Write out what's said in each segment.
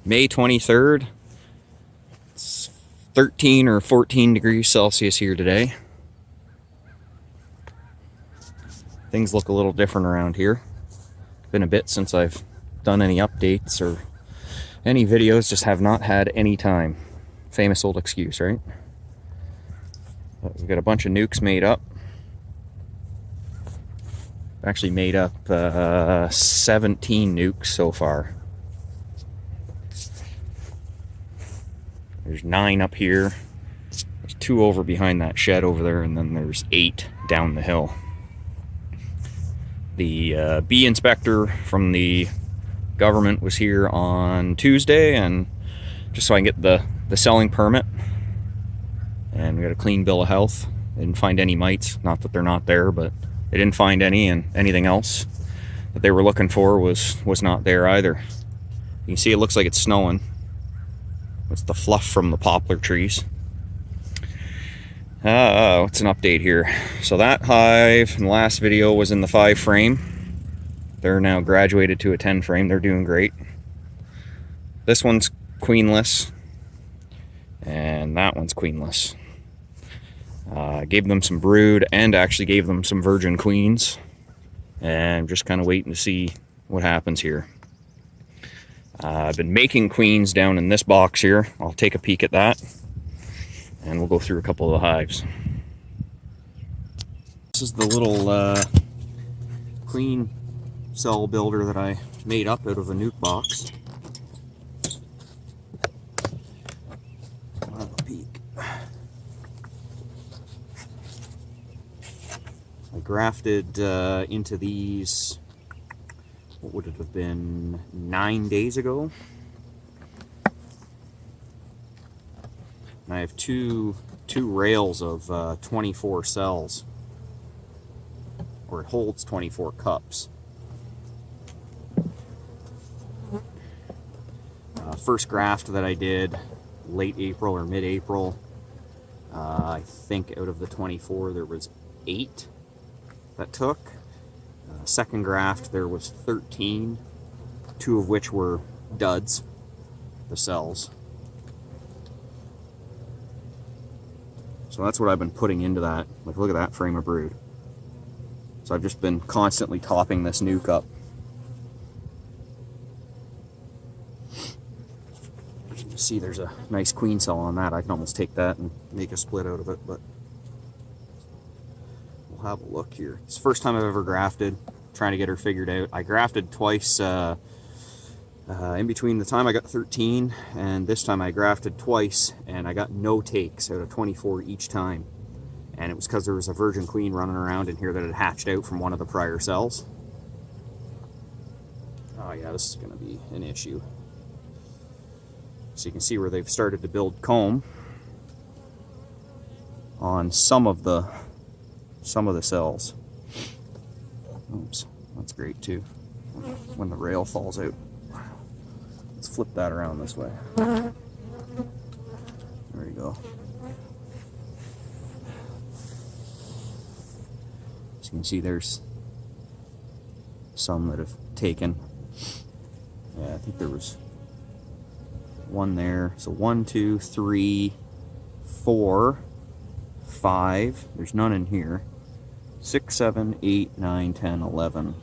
May 23rd. It's 13 or 14 degrees Celsius here today. Things look a little different around here. Been a bit since I've done any updates or any videos, just have not had any time. Famous old excuse, right? But we've got a bunch of nukes made up. Actually made up 17 nukes so far. There's 9 up here. There's 2 over behind that shed over there, and then there's 8 down the hill. The bee inspector from the government was here on Tuesday, and just so I can get the selling permit, and we got a clean bill of health. They didn't find any mites, not that they're not there, but they didn't find any, and anything else that they were looking for was not there either. You can see it looks like it's snowing. It's the fluff from the poplar trees. What's an update here? So that hive in the last video was in the 5 frame. They're now graduated to a 10 frame. They're doing great. This one's queenless, and that one's queenless. Gave them some brood and actually gave them some virgin queens, and just kind of waiting to see what happens here. I've been making queens down in this box here. I'll take a peek at that, and we'll go through a couple of the hives. This is the little queen cell builder that I made up out of a nuke box. I'll have a peek. I grafted into these, what would it have been, 9 days ago. And I have two rails of 24 cells, or it holds 24 cups. First graft that I did late April or mid-April, I think out of the 24 there was 8 that took. Second graft there was 13, 2 of which were duds, the cells. So that's what I've been putting into that. Like, look at that frame of brood. So I've just been constantly topping this nuke up. You see there's a nice queen cell on that. I can almost take that and make a split out of it, but we'll have a look here. It's the first time I've ever grafted, trying to get her figured out. I grafted twice in between the time I got 13 and this time I grafted twice, and I got no takes out of 24 each time. And it was because there was a virgin queen running around in here that had hatched out from one of the prior cells. Oh yeah, this is going to be an issue. So you can see where they've started to build comb on some of the cells. Oops, that's great too. When the rail falls out. Let's flip that around this way. There you go. So you can see there's some that have taken. Yeah, I think there was one there. So 1, 2, 3, 4, 5. There's none in here. 6, 7, 8, 9, 10, 11.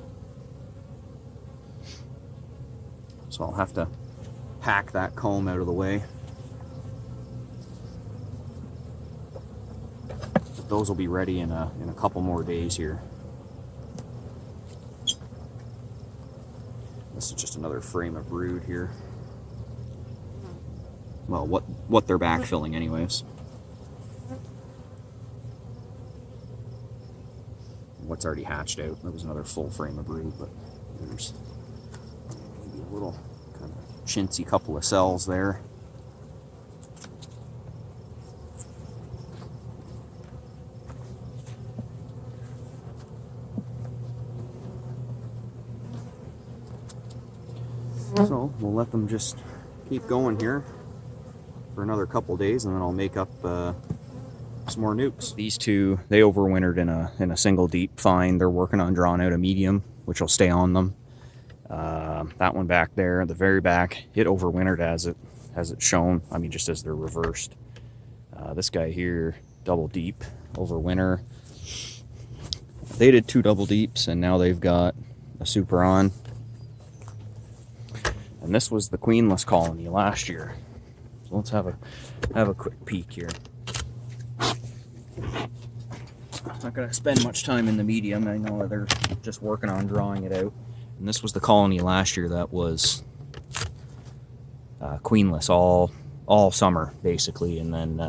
So I'll have to hack that comb out of the way. But those will be ready in a couple more days here. This is just another frame of brood here. Well, what they're backfilling anyways. What's already hatched out. There was another full frame of brood, but there's maybe a little kind of chintzy couple of cells there. So we'll let them just keep going here for another couple days, and then I'll make up some more nukes. These two, they overwintered in a single deep fine. They're working on drawing out a medium, which will stay on them. That one back there, the very back, it overwintered as it's shown. I mean, just as they're reversed. This guy here, double deep, overwinter. They did 2 double deeps, and now they've got a super on. And this was the queenless colony last year. So let's have a quick peek here. I'm not going to spend much time in the medium. I know they're just working on drawing it out. And this was the colony last year that was queenless all summer, basically. And then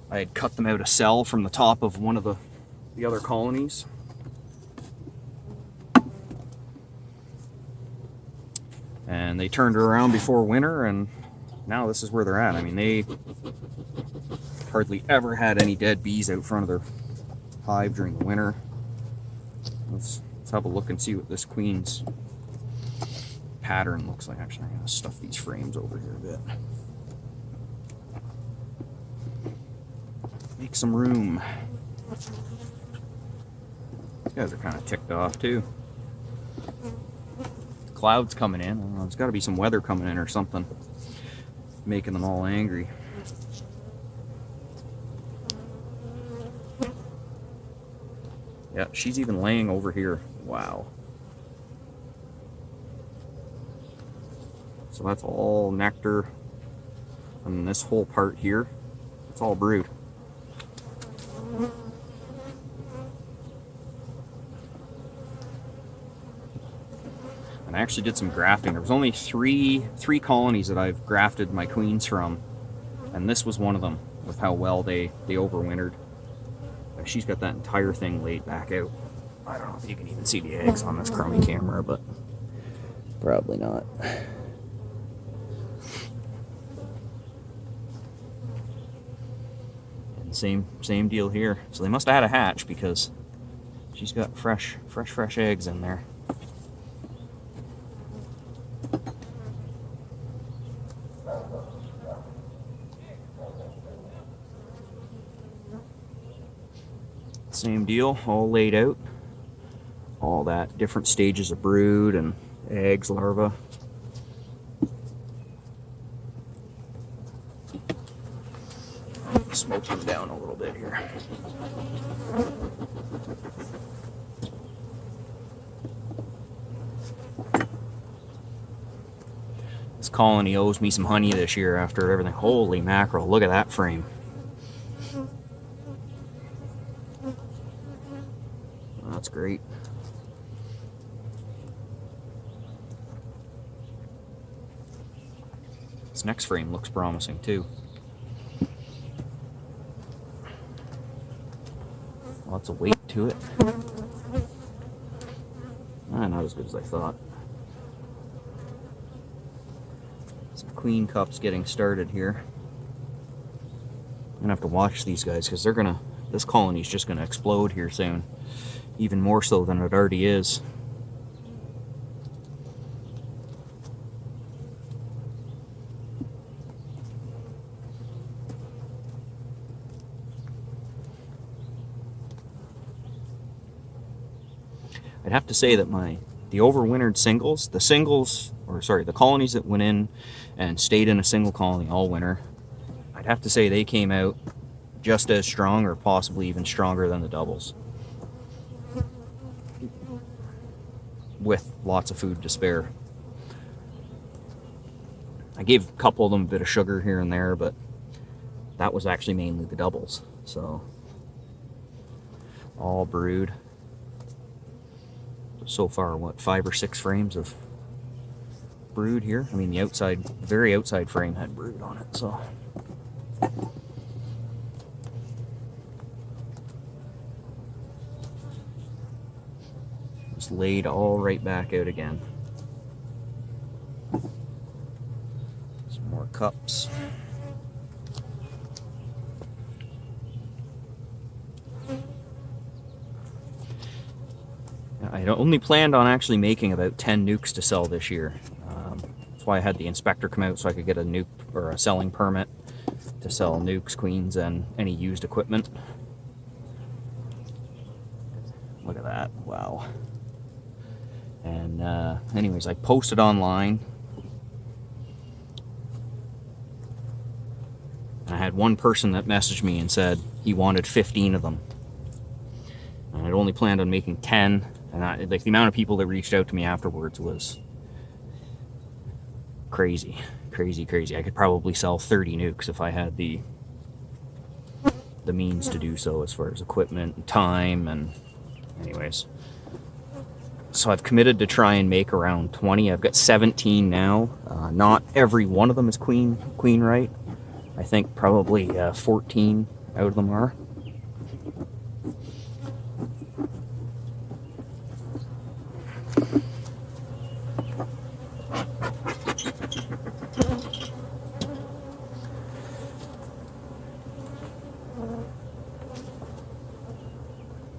I had cut them out a cell from the top of one of the other colonies. And they turned her around before winter, and now this is where they're at. I mean, they hardly ever had any dead bees out front of their hive during the winter. Let's have a look and see what this queen's pattern looks like. Actually, I'm going to stuff these frames over here a bit. Make some room. These guys are kind of ticked off too. Clouds coming in. I don't know, there's got to be some weather coming in or something, making them all angry. Yeah, she's even laying over here. Wow. So that's all nectar. And this whole part here, it's all brood. And I actually did some grafting. There was only three colonies that I've grafted my queens from, and this was one of them, with how well they overwintered. She's got that entire thing laid back out. I don't know if you can even see the eggs on this crummy camera, but probably not. And same deal here. So they must have had a hatch, because she's got fresh eggs in there. Same deal, all laid out. All that, different stages of brood and eggs, larvae. Smoke them down a little bit here. This colony owes me some honey this year after everything. Holy mackerel, look at that frame. That's great. This next frame looks promising too. Lots of weight to it. Not as good as I thought. Some queen cups getting started here. I'm gonna have to watch these guys, because this colony's just gonna explode here soon. Even more so than it already is. I'd have to say that the overwintered singles, the colonies that went in and stayed in a single colony all winter, I'd have to say they came out just as strong, or possibly even stronger than the doubles. With lots of food to spare. I gave a couple of them a bit of sugar here and there, but that was actually mainly the doubles. So all brood. So far, what, 5 or 6 frames of brood here? I mean, the very outside frame had brood on it, so. Just laid all right back out again. Some more cups. I only planned on actually making about 10 nukes to sell this year. That's why I had the inspector come out, so I could get a nuke or a selling permit to sell nukes, queens, and any used equipment. Look at that, wow. And anyways, I posted online. I had one person that messaged me and said he wanted 15 of them. And I'd only planned on making 10, and like the amount of people that reached out to me afterwards was crazy. I could probably sell 30 nukes if I had the means to do so, as far as equipment and time. And anyways, so I've committed to try and make around 20. I've got 17 now. Not every one of them is queen right. I think probably 14 out of them are.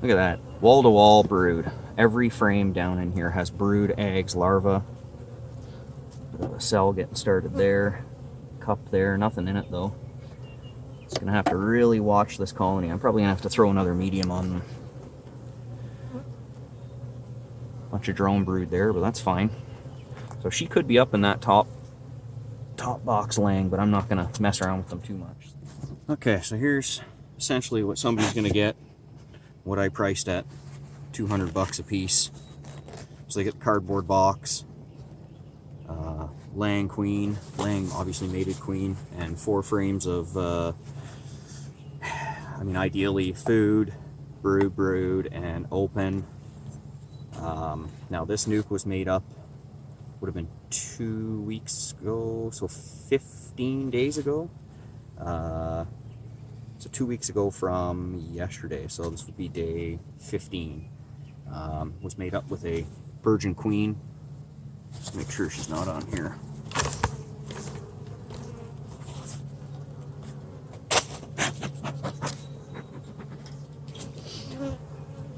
Look at that, wall-to-wall brood. Every frame down in here has brood, eggs, larvae. A cell getting started there. Cup there, nothing in it though. Just gonna have to really watch this colony. I'm probably gonna have to throw another medium on them. Bunch of drone brood there, but that's fine. So she could be up in that top box laying, but I'm not gonna mess around with them too much. Okay, so here's essentially what somebody's gonna get. What I priced at, 200 bucks a piece. So they get the cardboard box, laying queen, laying obviously mated queen, and 4 frames of, I mean ideally food, brood, and open. Now this nuke was made up, would have been 2 weeks ago, so 15 days ago. So 2 weeks ago from yesterday, so this would be day 15. Was made up with a virgin queen. Just make sure she's not on here.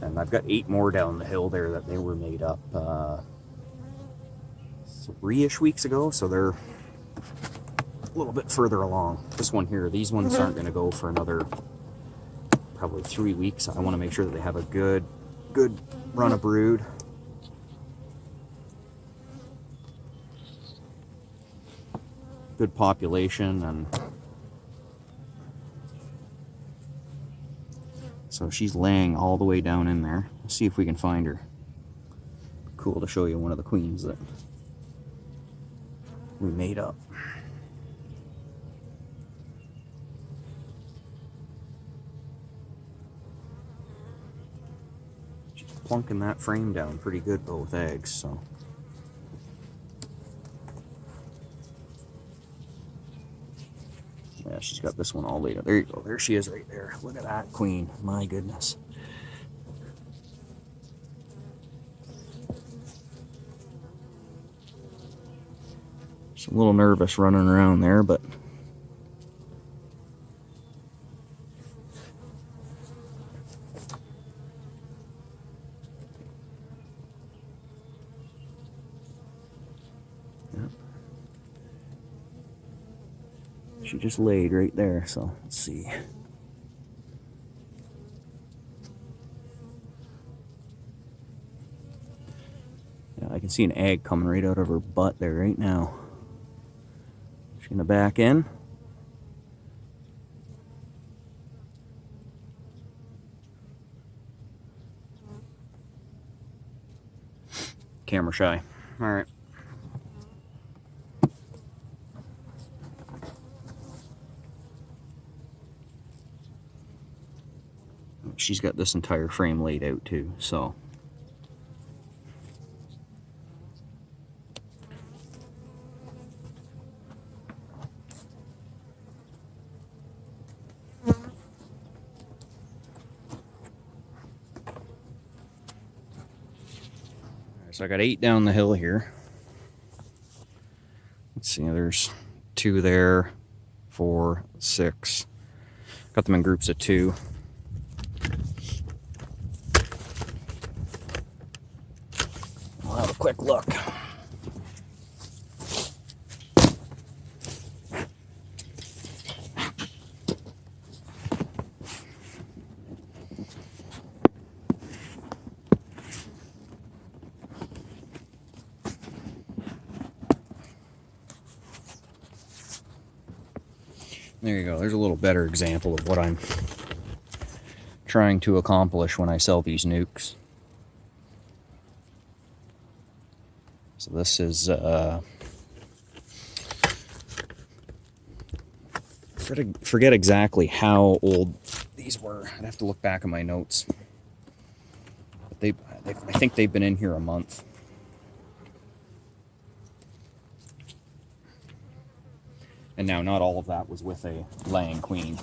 And I've got 8 more down the hill there that they were made up 3-ish weeks ago, so they're a little bit further along. This one here, these ones aren't going to go for another probably 3 weeks. I want to make sure that they have a good run of brood. Good population, and so she's laying all the way down in there. Let's see if we can find her. Cool to show you one of the queens that we made up. She's plunking that frame down pretty good though with eggs, so. Yeah, she's got this one all laid out. There you go. There she is right there. Look at that queen. My goodness. She's a little nervous running around there, but she just laid right there, so let's see. Yeah, I can see an egg coming right out of her butt there right now. She's gonna back in. Camera shy. All right. She's got this entire frame laid out too, so. So I got 8 down the hill here. Let's see, there's 2 there, 4, 6. Got them in groups of 2. We'll have a quick look. There you go. There's a little better example of what I'm trying to accomplish when I sell these nukes. So this is forget exactly how old these were. I'd have to look back at my notes. But I think they've been in here a month. And now not all of that was with a laying queen.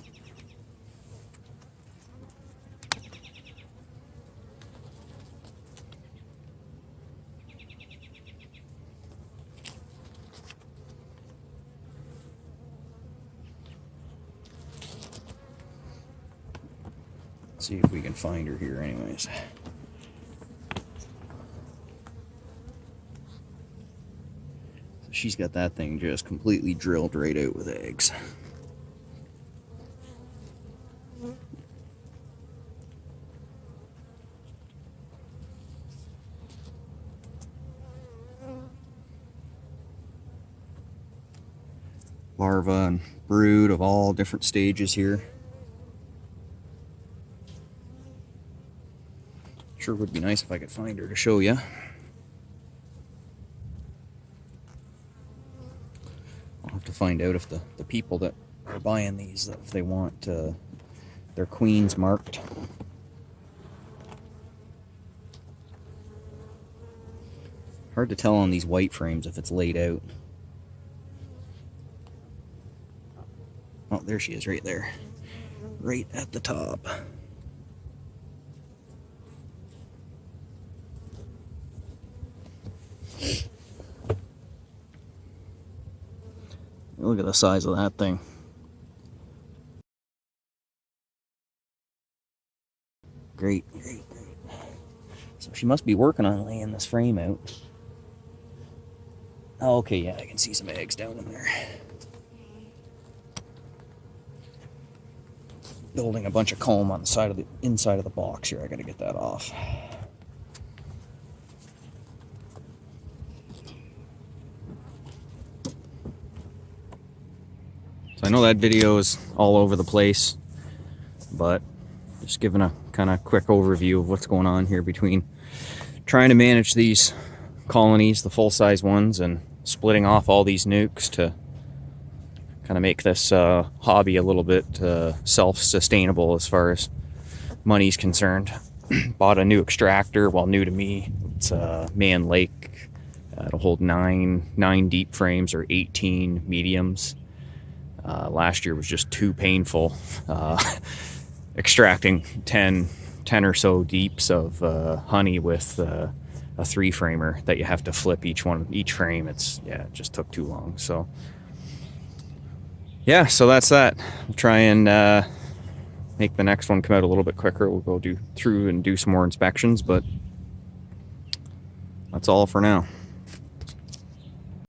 Let's see if we can find her here anyways. She's got that thing just completely drilled right out with eggs. Larva and brood of all different stages here. Sure would be nice if I could find her to show you. I'll have to find out if the people that are buying these, if they want their queens marked. Hard to tell on these white frames if it's laid out. Oh, there she is right there. Right at the top. Look at the size of that thing. Great, great, great. So she must be working on laying this frame out. Oh, okay, yeah, I can see some eggs down in there. Building a bunch of comb on the side of the inside of the box here. I gotta get that off. So I know that video is all over the place, but just giving a kind of quick overview of what's going on here between trying to manage these colonies, the full-size ones, and splitting off all these nukes to kind of make this hobby a little bit self-sustainable as far as money's concerned. Bought a new extractor, well, new to me. It's a Man Lake. It'll hold 9 deep frames or 18 mediums. Last year was just too painful extracting 10 or so deeps of honey with a 3-framer that you have to flip each frame. It just took too long. So yeah, so that's that. We'll try and make the next one come out a little bit quicker. We'll go through and do some more inspections, but that's all for now.